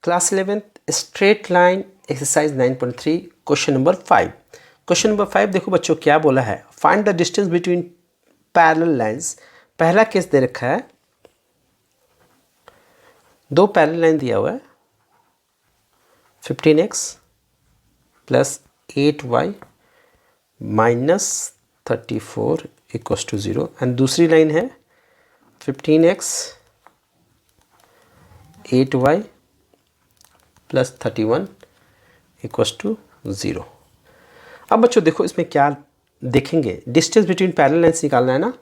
Class 11th straight line exercise 9.3 question number 5। Question number 5 देखो बच्चों क्या बोला है, find the distance between parallel lines. पहला केस दे रखा है, दो पैरेलल लाइन दिया हुआ है 15x plus 8y minus 34 equals to 0 and दूसरी लाइन है 15x 8y plus 31 equals to 0। अब बच्चों देखो इसमें क्या देखेंगे, डिस्टेंस बिटवीन पैरेलल लाइंस निकालना है ना।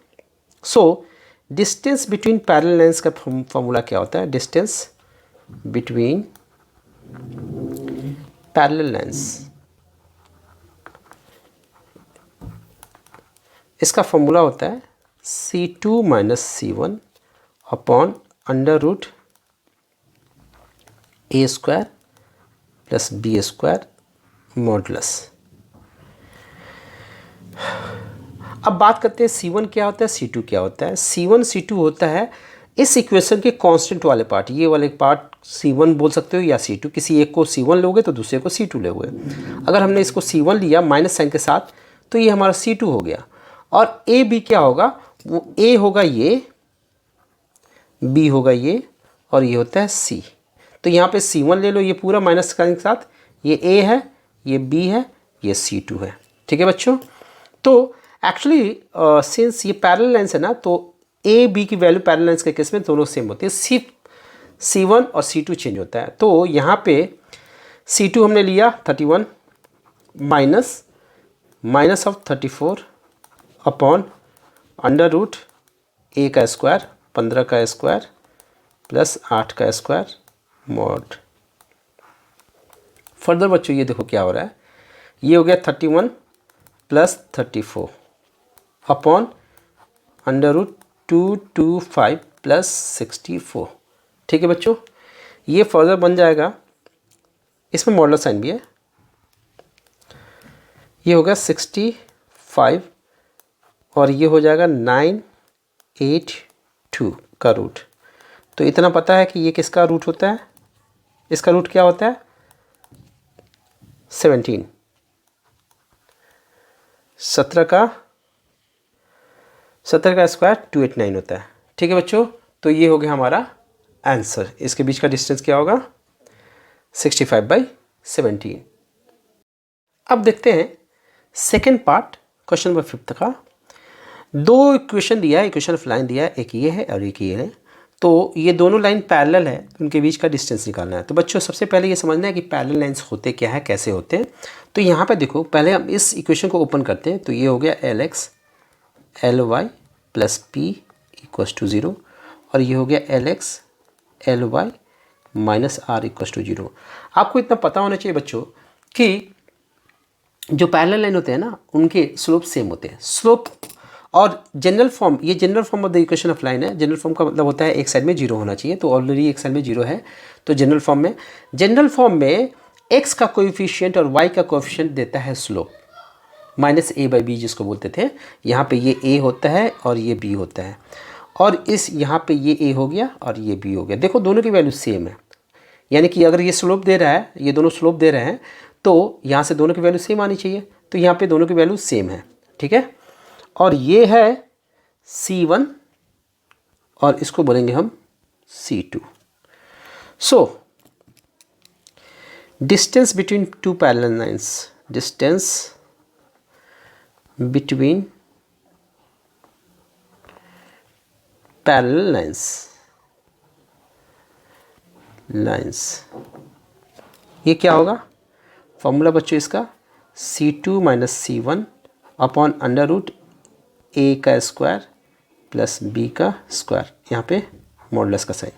So distance between parallel lines का फॉर्मूला क्या होता है, डिस्टेंस बिटवीन पैरेलल लाइंस, इसका फॉर्मूला होता है C2 minus C1 upon under root a square plus b square modulus. अब बात करते हैं C1 क्या होता है, C2 क्या होता है। C1 C2 होता है इस इक्वेशन के कांस्टेंट वाले पार्ट, ये वाले पार्ट C1 बोल सकते हो या C2, किसी एक को C1 लोगे तो दूसरे को C2 लोगे। अगर हमने इसको C1 लिया माइनस साइन के साथ तो ये हमारा C2 हो गया, और ए बी क्या होगा, वो ए होगा ये, बी होगा ये, और ये होता है C। तो यहाँ पे C1 ले लो, ये पूरा माइनस साइन के साथ, ये A है, ये B है, ये C2 है। ठीक है बच्चों, तो एक्चुअली सिंस ये पैरेलल लाइंस है ना, तो ए बी की वैल्यू पैरेलल लाइंस के केस में दोनों सेम होती है, सिर्फ C1 और C2 चेंज होता है। तो यहाँ पे C2 हमने लिया 31 minus of 34 upon under root a का स्क्वायर 15 का स्क्वायर प्लस 8 का स्क्वायर मॉड। फर्दर बच्चों ये देखो क्या हो रहा है, ये हो गया 31 plus 34 upon under root 225 plus 64। ठीक है बच्चों, ये फर्दर बन जाएगा, इसमें मॉडुलर साइन भी है, ये होगा 65 और ये हो जाएगा 982 का रूट। तो इतना पता है कि ये किसका रूट होता है, इसका रूट क्या होता है 17, 17 का स्क्वायर 289 होता है। ठीक है बच्चों, तो ये हो गया हमारा आंसर। इसके बीच का डिस्टेंस क्या होगा 65/17। अब देखते हैं सेकेंड पार्ट क्वेश्चन नंबर 5 का। दो इक्वेशन दिया है, इक्वेशन ऑफ लाइन दिया है, एक ये है और एक ये है। तो ये दोनों लाइन पैरेलल है, उनके बीच का डिस्टेंस निकालना है। तो बच्चों सबसे पहले ये समझना है कि पैरेलल लाइंस होते क्या है, कैसे होते हैं। तो यहाँ पे देखो, पहले हम इस इक्वेशन को ओपन करते हैं। तो ये हो गया LX LY plus P equals to 0, और ये हो गया LX LY minus R equals to 0। आपको इतना पता होना चाहिए बच्चों कि जो पैरेलल लाइन होते हैं ना, उनके स्लोप सेम होते हैं। स्लोप और जनरल फॉर्म, ये general form of the equation of line है। जनरल फॉर्म का मतलब होता है एक साइड में 0 होना चाहिए, तो ऑलरेडी एक साइड में 0 है। तो जनरल फॉर्म में x का कोएफिशिएंट और y का कोएफिशिएंट देता है स्लोप, माइनस a/b जिसको बोलते थे। यहाँ पे ये a होता है और ये b होता है, और इस यहाँ पे ये a हो गया और ये b हो गया। देखो दोनों की वैल्यू सेम है, यानी कि अगर ये स्लोप दे रहा है, ये दोनों स्लोप दे रहे हैं, तो यहाँ से दोनों की वैल्यू सेम आनी चाहिए। तो यहाँ पे दोनों की वैल्यू सेम है। ठीक है, और ये है C1 और इसको बोलेंगे हम C2। So distance between two parallel lines, distance between parallel lines, ये क्या होगा फॉर्मूला बच्चों इसका, C2 minus C1 upon under root a का स्क्वायर प्लस बी का स्क्वायर, यहाँ पे मॉडुलस का साइन।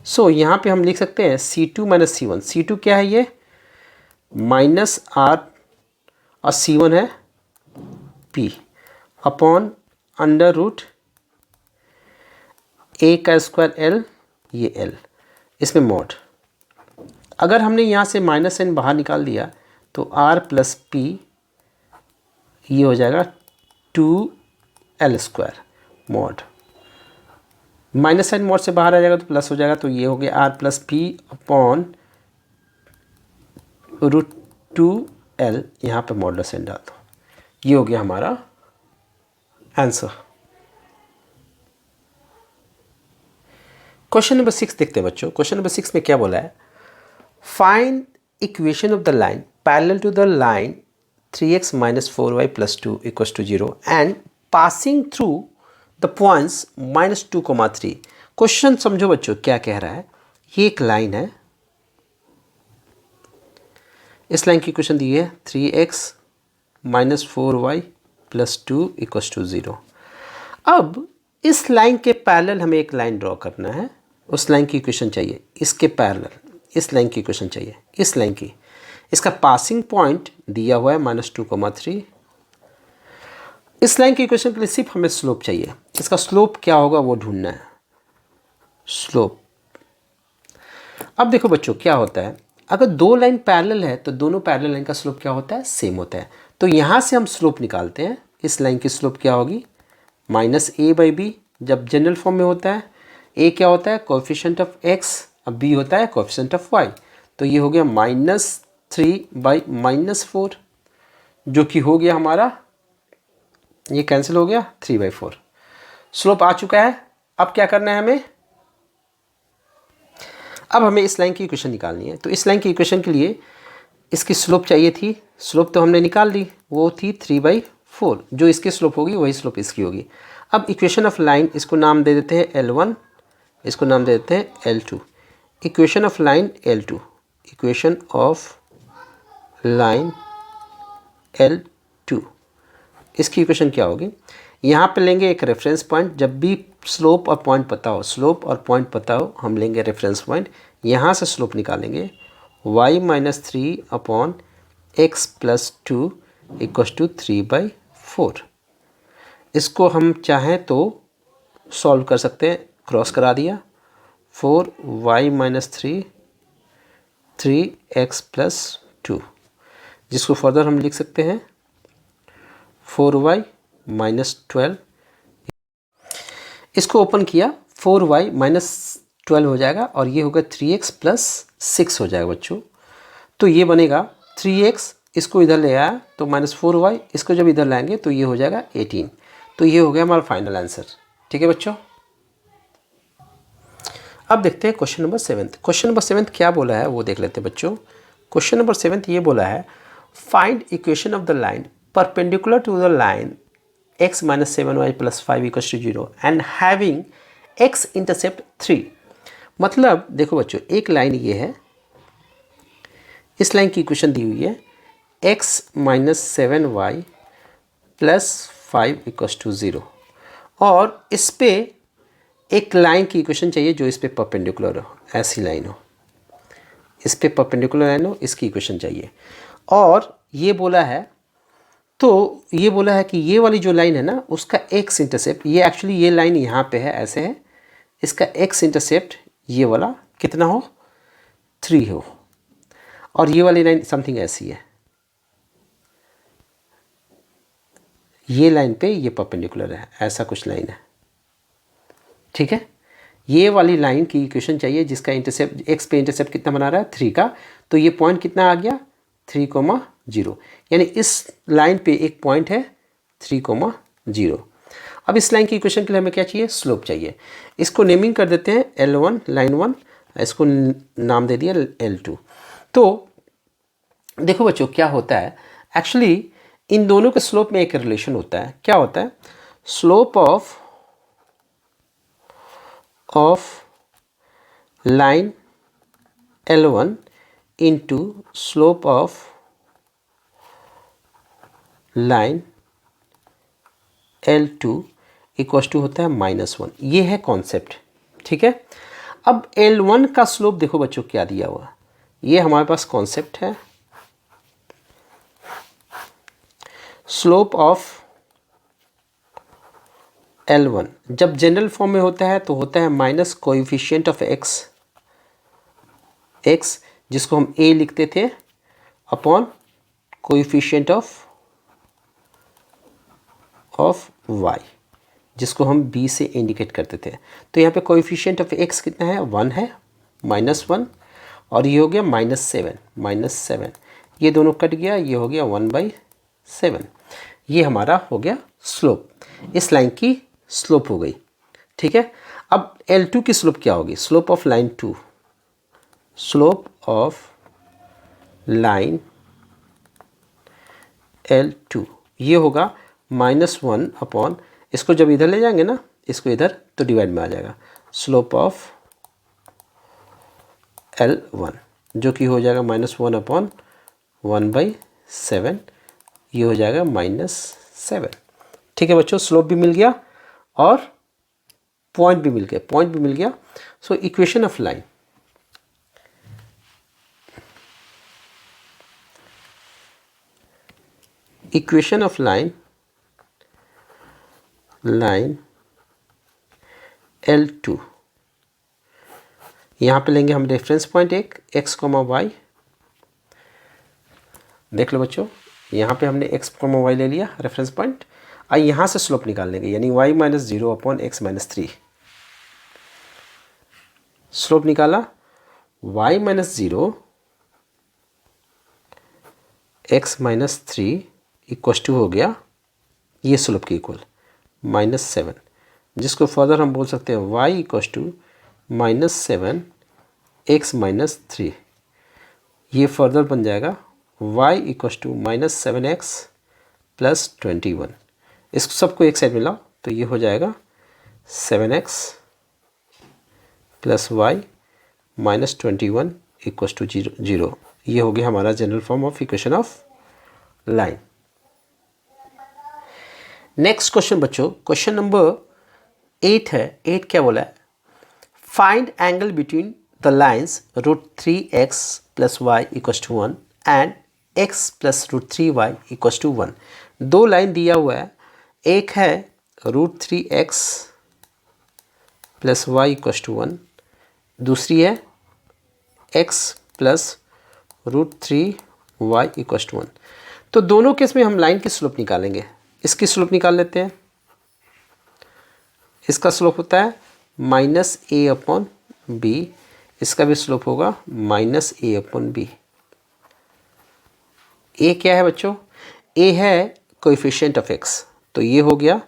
सो यहाँ पे हम लिख सकते हैं C2 माइनस C1। C2 क्या है, ये माइनस R और C1 है P upon under root a का स्क्वायर L, ये L, इसमें मॉड। अगर हमने यहाँ से माइनस साइन बाहर निकाल दिया तो R प्लस P ये हो जाएगा 2L square mod. Minus sign mod से बाहर आ जाएगा तो प्लस हो जाएगा, तो ये हो गया R plus P upon √2l यहाँ पे मॉडुलस n डाल दो। ये हो गया हमारा आंसर। क्वेश्चन नंबर 6 देखते हैं बच्चों। क्वेश्चन नंबर 6 में क्या बोला है, find equation of the line parallel to the line 3x minus 4y plus 2 equals to 0 and passing through the points -2, 3। Question समझो बच्चों क्या कह रहा है। ये एक लाइन है, इस लाइन की इक्वेशन दी है 3x minus 4y plus 2 equals to 0। अब इस लाइन के पैरेलल हमें एक लाइन ड्रॉ करना है, उस लाइन की इक्वेशन चाहिए, इसके पैरेलल इस लाइन की इक्वेशन चाहिए, इस लाइन की। इसका पासिंग पॉइंट दिया हुआ है -2, 3। इस लाइन की इक्वेशन के लिए सिर्फ हमें स्लोप चाहिए। इसका स्लोप क्या होगा वो ढूंढना है, स्लोप। अब देखो बच्चों क्या होता है, अगर दो लाइन पैरेलल है तो दोनों पैरेलल लाइन का स्लोप क्या होता है, सेम होता है। तो यहाँ से हम स्लोप निकालते हैं। इस लाइन की स्लोप क्या होगी, -a/b। जब जनरल फॉर्म में होता है, a क्या होता है, कोएफिशिएंट ऑफ x, अब b होता है कोएफिशिएंट ऑफ y। तो ये हो गया -3/-4, जो कि हो गया हमारा, ये कैंसिल हो गया 3/4। स्लोप आ चुका है। अब क्या करना है हमें, अब हमें इस लाइन की इक्वेशन निकालनी है। तो इस लाइन की इक्वेशन के लिए इसकी स्लोप चाहिए थी, स्लोप तो हमने निकाल ली, वो थी 3/4। जो इसकी स्लोप होगी वही स्लोप इसकी होगी। अब इक्वेशन ऑफ लाइन, इसको नाम दे देते हैं L1, इसको नाम दे देते हैं L2। Equation of line L2, equation of line L2, इसकी इक्वेशन क्या होगी, यहाँ पे लेंगे एक रेफरेंस पॉइंट। जब भी स्लोप और पॉइंट पता हो, स्लोप और पॉइंट पता हो, हम लेंगे रेफरेंस पॉइंट। यहाँ से स्लोप निकालेंगे y - 3/x + 2 = 3/4। इसको हम चाहें तो सॉल्व कर सकते हैं, क्रॉस करा दिया, 4y - 3x + 2, जिसको फर्दर हम लिख सकते हैं 4y - 12। इसको ओपन किया, 4y - 12 हो जाएगा और ये होगा 3x + 6 हो जाएगा बच्चों। तो ये बनेगा 3x, इसको इधर ले आया तो -4y, इसको जब इधर लाएंगे तो ये हो जाएगा 18। तो ये हो गया हमारा फाइनल आंसर। ठीक है बच्चों। अब देखते हैं क्वेश्चन नंबर 7। क्वेश्चन नंबर 7 क्या बोला है वो देख लेते हैं बच्चों। क्वेश्चन नंबर 7 ये बोला है, find equation of the line perpendicular to the line x - 7y + 5 = 0 and having x intercept 3। मतलब देखो बच्चों, एक लाइन ये है, इस लाइन की इक्वेशन दी हुई है x - 7y + 5 = 0, और इस पे एक लाइन की इक्वेशन चाहिए जो इस पे परपेंडिकुलर हो, ऐसी लाइन हो, इस पे परपेंडिकुलर लाइन हो, इसकी इक्वेशन चाहिए। और ये बोला है, तो ये बोला है कि ये वाली जो लाइन है ना, उसका x इंटरसेप्ट, ये एक्चुअली ये लाइन यहाँ पे है, ऐसे है, इसका x इंटरसेप्ट ये वाला कितना हो, 3 हो, और ये वाली लाइन समथिंग ऐसी है, ये लाइन पे ये परपेंडिकुलर है, ऐसा कुछ लाइन है। ठीक है, ये वाली लाइन की इक्वेशन चाहिए जिसका इंटरसेप्ट, x पे इंटरसेप्ट कितना बना रहा है, 3 का। तो ये पॉइंट कितना आ गया, 3,0, यानी इस लाइन पे एक पॉइंट है 3,0। अब इस लाइन की इक्वेशन के लिए हमें क्या चाहिए, स्लोप चाहिए। इसको नेमिंग कर देते हैं L1, लाइन 1, इसको नाम दे दिया L2। तो देखो बच्चों क्या होता है, एक्चुअली इन दोनों के स्लोप में एक रिलेशन होता है। क्या होता है, slope of line L1 into slope of line L2 equal to होता है -1। ये है कॉन्सेप्ट। ठीक है, अब L1 का स्लोप देखो बच्चों क्या दिया हुआ, ये हमारे पास कॉन्सेप्ट है, स्लोप ऑफ L1 जब जनरल फॉर्म में होता है तो होता है माइनस कोएफिशिएंट ऑफ x, जिसको हम a लिखते थे, अपॉन कोएफिशिएंट ऑफ y, जिसको हम b से इंडिकेट करते थे। तो यहाँ पे कोएफिशिएंट ऑफ x कितना है, 1 है, -1, और ये हो गया -7, ये दोनों कट गया, ये हो गया 1/7। ये हमारा हो गया स्लोप, इस लाइन की स्लोप हो गई। ठीक है, अब L2 की स्लोप क्या होगी? Slope of line 2, slope of line L2 ये होगा -1 अपॉन, इसको जब इधर ले जाएंगे ना, इसको इधर, तो डिवाइड में आ जाएगा स्लोप ऑफ L1 जो कि हो जाएगा -1 अपॉन 1/7, ये हो जाएगा -7। ठीक है बच्चों, स्लोप भी मिल गया और पॉइंट भी मिल गया, so equation of line, equation of line L2, यहाँ पे लेंगे हम रेफरेंस पॉइंट एक x, y। देख लो बच्चों, यहाँ पे हमने x, y ले लिया रेफरेंस पॉइंट। और यहाँ से स्लोप निकाल लेंगे, यानी y - 0 अपॉन x - 3। स्लोप निकाला, y - 0 x - 3 इक्वल टू हो गया ये स्लोप के इक्वल -7, जिसको फर्दर हम बोल सकते हैं y इक्वल टू -7 x - 3। ये फर्दर बन जाएगा y इक्वल टू -7x + 21। इस सबको एक साइड में लाओ तो ये हो जाएगा 7x + y - 21 इक्वल टू 0। ये हो गया हमारा general form of equation of line. Next question बच्चों, क्वेश्चन नंबर 8 है। 8 क्या बोला है? Find angle between the lines √3x + y = 1 and x + √3y = 1। दो लाइन दिया हुआ है, एक है √3x + y = 1, दूसरी है x + √3y = 1। तो दोनों केस में हम लाइन की स्लोप निकालेंगे। इसकी स्लोप निकाल लेते हैं। इसका स्लोप होता है -a/b, इसका भी स्लोप होगा -a/b। a क्या है बच्चों? a है कोएफिशिएंट ऑफ x, तो ये हो गया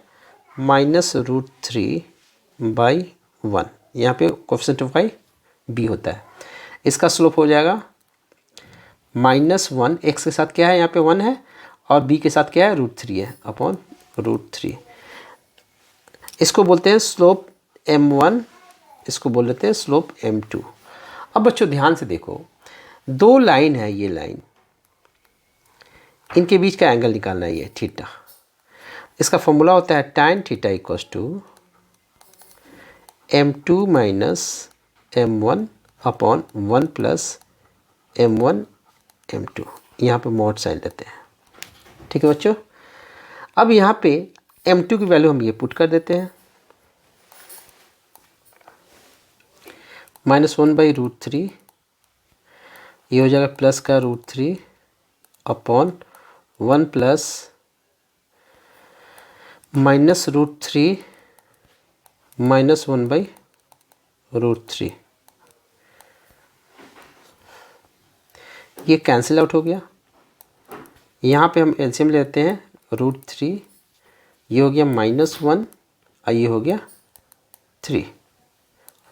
-√3/1। यहाँ पे कोएफिशिएंट ऑफ y b होता है। इसका स्लोप हो जाएगा -1, x के साथ क्या है यहाँ पे 1 है, और b के साथ क्या है √3 है, अपॉन √3। इसको बोलते हैं स्लोप m1, इसको बोल देते हैं स्लोप m2। अब बच्चों ध्यान से देखो, दो लाइन है, ये लाइन, इनके बीच का एंगल निकालना है, ये थीटा। इसका फॉर्मूला होता है tan θ = m2 - m1 upon 1 + m1 m2। यहाँ पे मॉड साइन लेते हैं। ठीक है बच्चों, अब यहाँ पे m2 की वैल्यू हम ये पुट कर देते हैं, -1/√3, ये हो जाएगा प्लस का √3 अपॉन 1 + -√3 -1/√3। ये कैंसिल आउट हो गया। यहाँ पे हम एलसीएम लेते हैं, √3, ये हो गया -1 और ये हो गया 3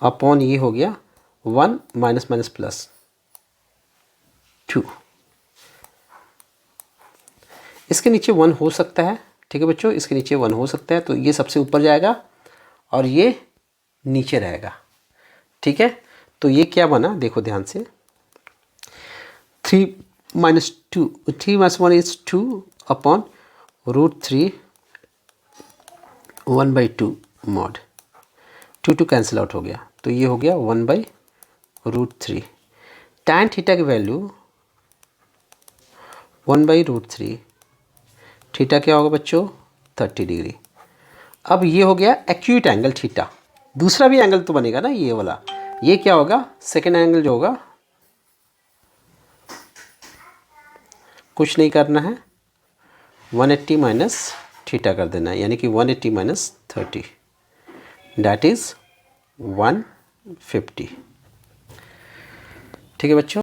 अपॉन ये हो गया 1 - +2। इसके नीचे 1 हो सकता है। ठीक है बच्चों, इसके नीचे 1 हो सकता है, तो ये सबसे ऊपर जाएगा और ये नीचे रहेगा। ठीक है, तो ये क्या बना देखो ध्यान से, 3 - 1 is 2 upon √3 1/2 mod, 2 cancel out हो गया, तो ये हो गया 1/√3। tan थीटा की वैल्यू 1/√3, थीटा क्या होगा बच्चों 30 डिग्री। अब ये हो गया एक्यूट एंगल थीटा। दूसरा भी एंगल तो बनेगा ना ये वाला, ये क्या होगा सेकेंड एंगल जो होगा, कुछ नहीं करना है, 180 माइनस थीटा कर देना है, यानी कि 180 - 30 दैट इज़ 150। ठीक है बच्चों।